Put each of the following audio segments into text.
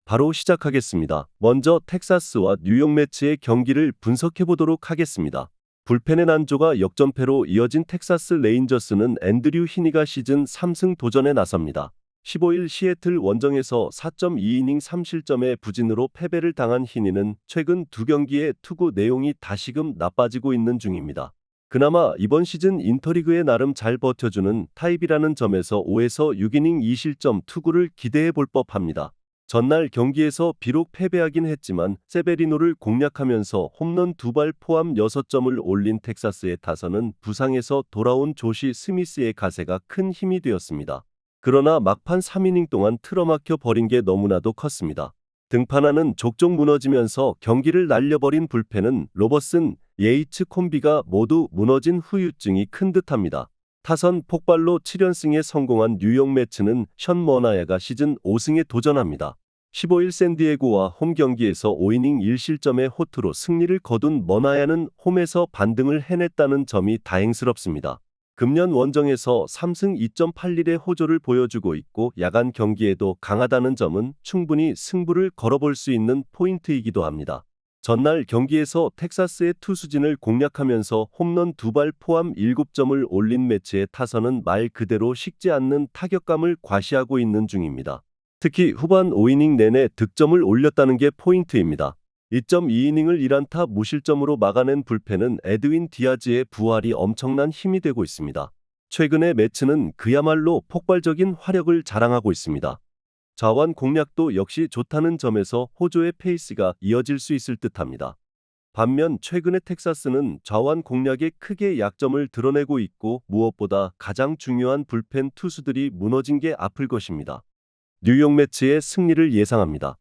바로 시작하겠습니다. 먼저 텍사스와 뉴욕 매치의 경기를 분석해 보도록 하겠습니다. 불펜의 난조가 역전패로 이어진 텍사스 레인저스는 앤드류 히니가 시즌 3승 도전에 나섭니다. 15일 시애틀 원정에서 4.2이닝 3실점의 부진으로 패배를 당한 히니는 최근 두 경기의 투구 내용이 다시금 나빠지고 있는 중입니다. 그나마 이번 시즌 인터리그에 나름 잘 버텨주는 타입이라는 점에서 5에서 6이닝 2실점 투구를 기대해 볼 법합니다. 전날 경기에서 비록 패배하긴 했지만 세베리노를 공략하면서 홈런 2발 포함 6점을 올린 텍사스의 타선은 부상에서 돌아온 조시 스미스의 가세가 큰 힘이 되었습니다. 그러나 막판 3이닝 동안 틀어막혀 버린 게 너무나도 컸습니다. 등판하는 족족 무너지면서 경기를 날려버린 불펜은 로버슨, 예이츠 콤비가 모두 무너진 후유증이 큰 듯합니다. 타선 폭발로 7연승에 성공한 뉴욕 매츠는 션 머나야가 시즌 5승에 도전합니다. 15일 샌디에고와 홈 경기에서 5이닝 1실점의 호투로 승리를 거둔 머나야는 홈에서 반등을 해냈다는 점이 다행스럽습니다. 금년 원정에서 3승 2.81의 호조를 보여주고 있고 야간 경기에도 강하다는 점은 충분히 승부를 걸어볼 수 있는 포인트이기도 합니다. 전날 경기에서 텍사스의 투수진을 공략하면서 홈런 2발 포함 7점을 올린 매치의 타선은 말 그대로 식지 않는 타격감을 과시하고 있는 중입니다. 특히 후반 5이닝 내내 득점을 올렸다는 게 포인트입니다. 2.2이닝을 1안타 무실점으로 막아낸 불펜은 에드윈 디아즈의 부활이 엄청난 힘이 되고 있습니다. 최근의 매치는 그야말로 폭발적인 화력을 자랑하고 있습니다. 자완 공략도 역시 좋다는 점에서 호조의 페이스가 이어질 수 있을 듯합니다. 반면 최근의 텍사스는 자완 공략에 크게 약점을 드러내고 있고 무엇보다 가장 중요한 불펜 투수들이 무너진 게 아플 것입니다. 뉴욕 매치의 승리를 예상합니다.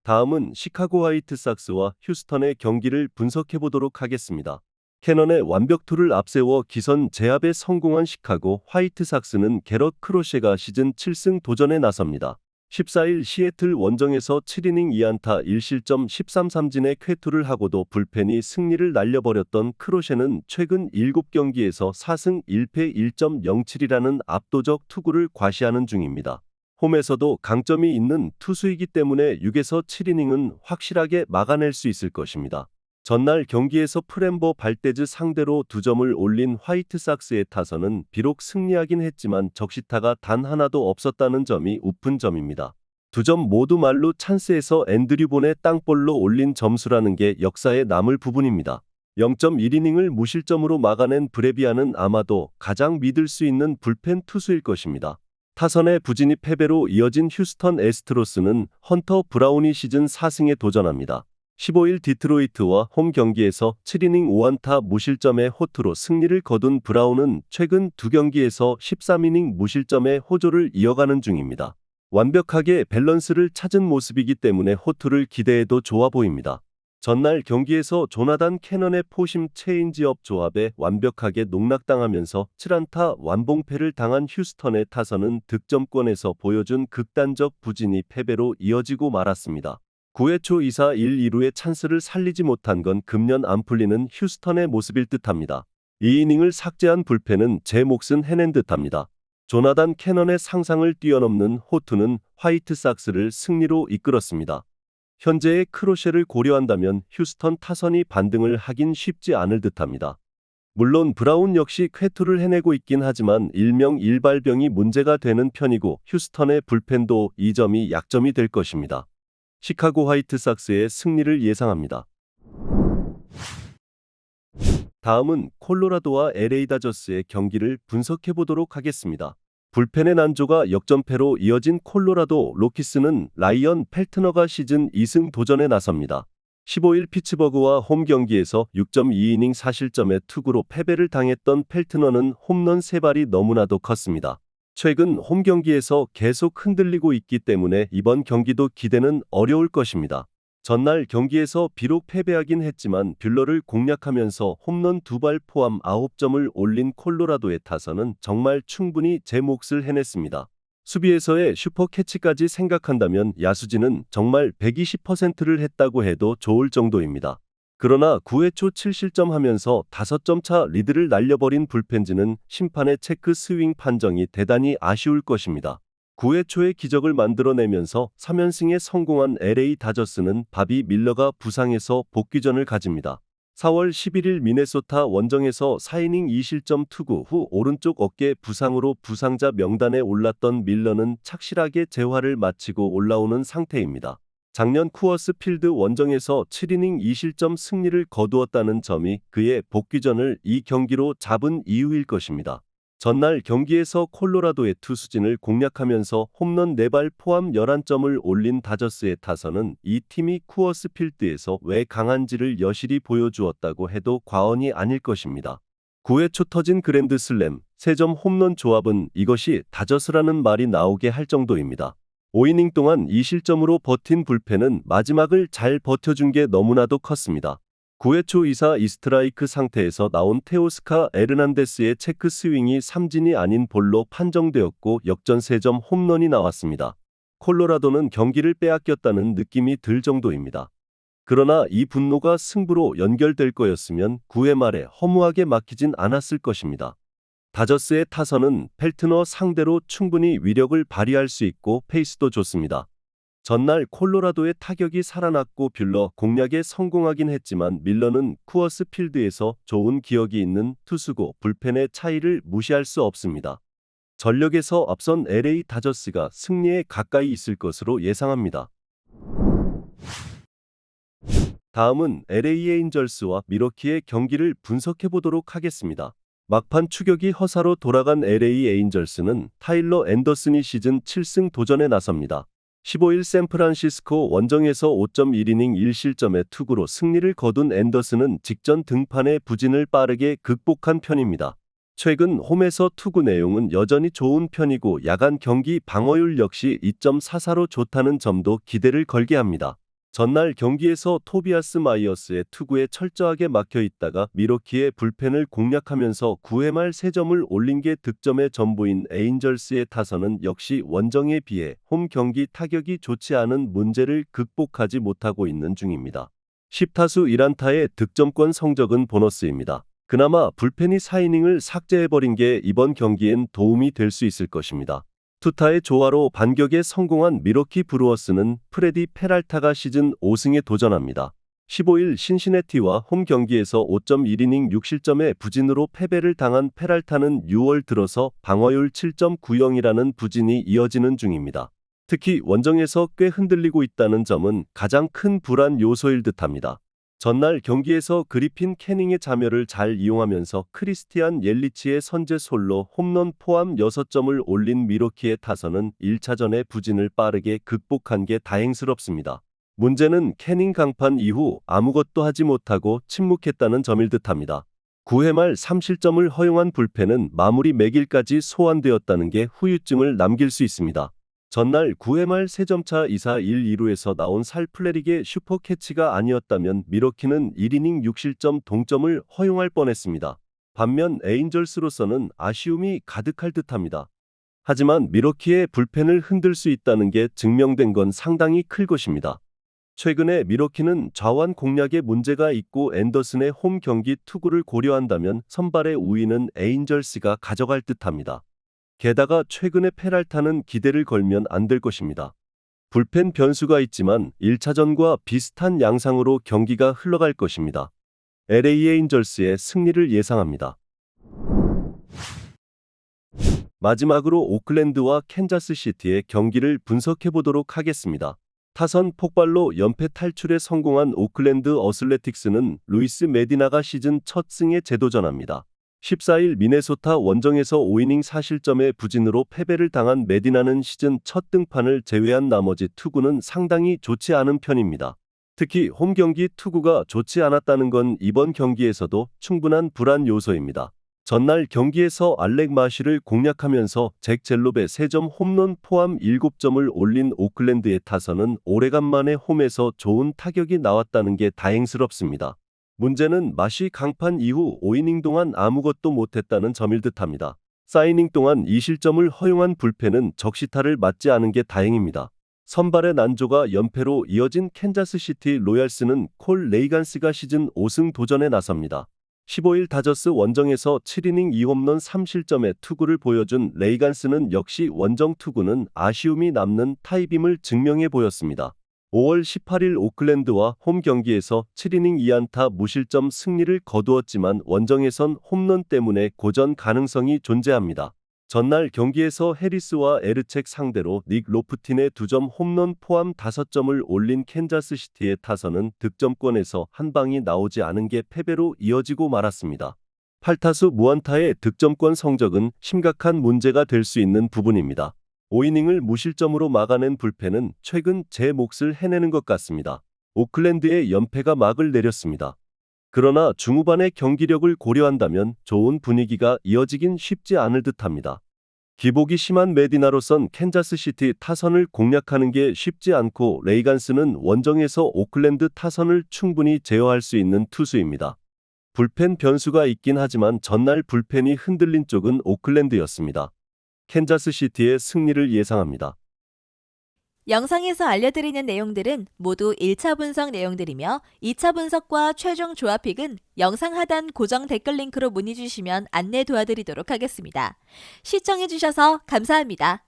다음은 시카고 화이트삭스와 휴스턴의 경기를 분석해 보도록 하겠습니다. 캐넌의 완벽투를 앞세워 기선 제압에 성공한 시카고 화이트삭스는 게럿 크로셰가 시즌 7승 도전에 나섭니다. 14일 시애틀 원정에서 7이닝 2안타 1실점 13삼진의 쾌투를 하고도 불펜이 승리를 날려버렸던 크로셰는 최근 7경기에서 4승 1패 1.07이라는 압도적 투구를 과시하는 중입니다. 홈에서도 강점이 있는 투수이기 때문에 6에서 7이닝은 확실하게 막아낼 수 있을 것입니다. 전날 경기에서 프램보 발데즈 상대로 2점을 올린 화이트삭스의 타선은 비록 승리하긴 했지만 적시타가 단 하나도 없었다는 점이 웃픈 점입니다. 2점 모두 말로 찬스에서 앤드류 본의 땅볼로 올린 점수라는 게 역사에 남을 부분입니다. 0.1이닝을 무실점으로 막아낸 브레비아는 아마도 가장 믿을 수 있는 불펜 투수일 것입니다. 타선의 부진이 패배로 이어진 휴스턴 애스트로스는 헌터 브라운이 시즌 4승에 도전합니다. 15일 디트로이트와 홈 경기에서 7이닝 5안타 무실점의 호투로 승리를 거둔 브라운은 최근 두 경기에서 13이닝 무실점의 호조를 이어가는 중입니다. 완벽하게 밸런스를 찾은 모습이기 때문에 호투를 기대해도 좋아 보입니다. 전날 경기에서 조나단 캐넌의 포심 체인지업 조합에 완벽하게 농락당하면서 7안타 완봉패를 당한 휴스턴의 타선은 득점권에서 보여준 극단적 부진이 패배로 이어지고 말았습니다. 9회 초 2사 1-2루의 찬스를 살리지 못한 건 금년 안 풀리는 휴스턴의 모습일 듯합니다. 2이닝을 삭제한 불펜은 제 몫은 해낸 듯합니다. 조나단 캐넌의 상상을 뛰어넘는 호투는 화이트삭스를 승리로 이끌었습니다. 현재의 크로셰를 고려한다면 휴스턴 타선이 반등을 하긴 쉽지 않을 듯합니다. 물론 브라운 역시 쾌투를 해내고 있긴 하지만 일명 일발병이 문제가 되는 편이고 휴스턴의 불펜도 이 점이 약점이 될 것입니다. 시카고 화이트삭스의 승리를 예상합니다. 다음은 콜로라도와 LA 다저스의 경기를 분석해 보도록 하겠습니다. 불펜의 난조가 역전패로 이어진 콜로라도 로키스는 라이언 펠트너가 시즌 2승 도전에 나섭니다. 15일 피츠버그와 홈 경기에서 6.2이닝 4실점의 투구로 패배를 당했던 펠트너는 홈런 3발이 너무나도 컸습니다. 최근 홈 경기에서 계속 흔들리고 있기 때문에 이번 경기도 기대는 어려울 것입니다. 전날 경기에서 비록 패배하긴 했지만 뷰러를 공략하면서 홈런 2발 포함 9점을 올린 콜로라도의 타선은 정말 충분히 제 몫을 해냈습니다. 수비에서의 슈퍼캐치까지 생각한다면 야수진은 정말 120%를 했다고 해도 좋을 정도입니다. 그러나 9회 초 7실점하면서 5점 차 리드를 날려버린 불펜즈는 심판의 체크 스윙 판정이 대단히 아쉬울 것입니다. 9회 초에 기적을 만들어내면서 3연승에 성공한 LA 다저스는 바비 밀러가 부상해서 복귀전을 가집니다. 4월 11일 미네소타 원정에서 4이닝 2실점 투구 후 오른쪽 어깨 부상으로 부상자 명단에 올랐던 밀러는 착실하게 재활을 마치고 올라오는 상태입니다. 작년 쿠어스 필드 원정에서 7이닝 2실점 승리를 거두었다는 점이 그의 복귀전을 이 경기로 잡은 이유일 것입니다. 전날 경기에서 콜로라도의 투수진을 공략하면서 홈런 4발 포함 11점을 올린 다저스의 타선은 이 팀이 쿠어스 필드에서 왜 강한지를 여실히 보여주었다고 해도 과언이 아닐 것입니다. 9회 초 터진 그랜드 슬램 3점 홈런 조합은 이것이 다저스라는 말이 나오게 할 정도입니다. 5이닝 동안 2실점으로 버틴 불펜은 마지막을 잘 버텨준 게 너무나도 컸습니다. 9회 초 2사 2스트라이크 상태에서 나온 테오스카 에르난데스의 체크 스윙이 삼진이 아닌 볼로 판정되었고 역전 3점 홈런이 나왔습니다. 콜로라도는 경기를 빼앗겼다는 느낌이 들 정도입니다. 그러나 이 분노가 승부로 연결될 거였으면 9회 말에 허무하게 막히진 않았을 것입니다. 다저스의 타선은 펠트너 상대로 충분히 위력을 발휘할 수 있고 페이스도 좋습니다. 전날 콜로라도의 타격이 살아났고 뷰러 공략에 성공하긴 했지만 밀러는 쿠어스 필드에서 좋은 기억이 있는 투수고 불펜의 차이를 무시할 수 없습니다. 전력에서 앞선 LA 다저스가 승리에 가까이 있을 것으로 예상합니다. 다음은 LA 에인절스와 미러키의 경기를 분석해 보도록 하겠습니다. 막판 추격이 허사로 돌아간 LA 에인절스는 타일러 앤더슨이 시즌 7승 도전에 나섭니다. 15일 샌프란시스코 원정에서 5.1이닝 1실점의 투구로 승리를 거둔 앤더슨은 직전 등판의 부진을 빠르게 극복한 편입니다. 최근 홈에서 투구 내용은 여전히 좋은 편이고 야간 경기 방어율 역시 2.44로 좋다는 점도 기대를 걸게 합니다. 전날 경기에서 토비아스 마이어스의 투구에 철저하게 막혀 있다가 미러키의 불펜을 공략하면서 9회 말 3점을 올린 게 득점의 전부인 에인절스의 타선은 역시 원정에 비해 홈 경기 타격이 좋지 않은 문제를 극복하지 못하고 있는 중입니다. 10타수 1안타의 득점권 성적은 보너스입니다. 그나마 불펜이 4이닝을 삭제해버린 게 이번 경기엔 도움이 될 수 있을 것입니다. 투타의 조화로 반격에 성공한 미러키 브루어스는 프레디 페랄타가 시즌 5승에 도전합니다. 15일 신시내티와 홈 경기에서 5.1이닝 6실점의 부진으로 패배를 당한 페랄타는 6월 들어서 방어율 7.90이라는 부진이 이어지는 중입니다. 특히 원정에서 꽤 흔들리고 있다는 점은 가장 큰 불안 요소일 듯합니다. 전날 경기에서 그리핀 캐닝의 자멸을 잘 이용하면서 크리스티안 옐리치의 선제 솔로 홈런 포함 6점을 올린 미러키의 타선은 1차전의 부진을 빠르게 극복한 게 다행스럽습니다. 문제는 캐닝 강판 이후 아무것도 하지 못하고 침묵했다는 점일 듯합니다. 9회 말 3실점을 허용한 불펜은 마무리 매길까지 소환되었다는 게 후유증을 남길 수 있습니다. 전날 9회 말 3점차 2사 1-2루에서 나온 살 플레릭의 슈퍼캐치가 아니었다면 미러키는 1이닝 6실점 동점을 허용할 뻔했습니다. 반면 에인절스로서는 아쉬움이 가득할 듯합니다. 하지만 미러키의 불펜을 흔들 수 있다는 게 증명된 건 상당히 클 것입니다. 최근에 미러키는 좌완 공략에 문제가 있고 앤더슨의 홈 경기 투구를 고려한다면 선발의 우위는 에인절스가 가져갈 듯합니다. 게다가 최근에 페랄타는 기대를 걸면 안 될 것입니다. 불펜 변수가 있지만 1차전과 비슷한 양상으로 경기가 흘러갈 것입니다. LA 에인절스의 승리를 예상합니다. 마지막으로 오클랜드와 캔자스시티의 경기를 분석해 보도록 하겠습니다. 타선 폭발로 연패 탈출에 성공한 오클랜드 어슬레틱스는 루이스 메디나가 시즌 첫 승에 재도전합니다. 14일 미네소타 원정에서 5이닝 4실점의 부진으로 패배를 당한 메디나는 시즌 첫 등판을 제외한 나머지 투구는 상당히 좋지 않은 편입니다. 특히 홈 경기 투구가 좋지 않았다는 건 이번 경기에서도 충분한 불안 요소입니다. 전날 경기에서 알렉 마쉬를 공략하면서 잭 젤롭의 3점 홈런 포함 7점을 올린 오클랜드의 타선은 오래간만에 홈에서 좋은 타격이 나왔다는 게 다행스럽습니다. 문제는 마쉬 강판 이후 5이닝 동안 아무것도 못했다는 점일 듯합니다. 4이닝 동안 2실점을 허용한 불펜은 적시타를 맞지 않은 게 다행입니다. 선발의 난조가 연패로 이어진 캔자스시티 로얄스는 콜 레이간스가 시즌 5승 도전에 나섭니다. 15일 다저스 원정에서 7이닝 2홈런 3실점의 투구를 보여준 레이간스는 역시 원정 투구는 아쉬움이 남는 타입임을 증명해 보였습니다. 5월 18일 오클랜드와 홈 경기에서 7이닝 2안타 무실점 승리를 거두었지만 원정에선 홈런 때문에 고전 가능성이 존재합니다. 전날 경기에서 해리스와 에르책 상대로 닉 로프틴의 2점 홈런 포함 5점을 올린 캔자스시티의 타선은 득점권에서 한 방이 나오지 않은 게 패배로 이어지고 말았습니다. 8타수 무안타의 득점권 성적은 심각한 문제가 될 수 있는 부분입니다. 5이닝을 무실점으로 막아낸 불펜은 최근 제 몫을 해내는 것 같습니다. 오클랜드의 연패가 막을 내렸습니다. 그러나 중후반의 경기력을 고려한다면 좋은 분위기가 이어지긴 쉽지 않을 듯합니다. 기복이 심한 메디나로선 캔자스시티 타선을 공략하는 게 쉽지 않고 레이간스는 원정에서 오클랜드 타선을 충분히 제어할 수 있는 투수입니다. 불펜 변수가 있긴 하지만 전날 불펜이 흔들린 쪽은 오클랜드였습니다. 캔자스시티의 승리를 예상합니다. 영상에서 알려드리는 내용들은 모두 1차 분석 내용들이며 2차 분석과 최종 조합픽은 영상 하단 고정 댓글 링크로 문의 주시면 안내 도와드리도록 하겠습니다. 시청해주셔서 감사합니다.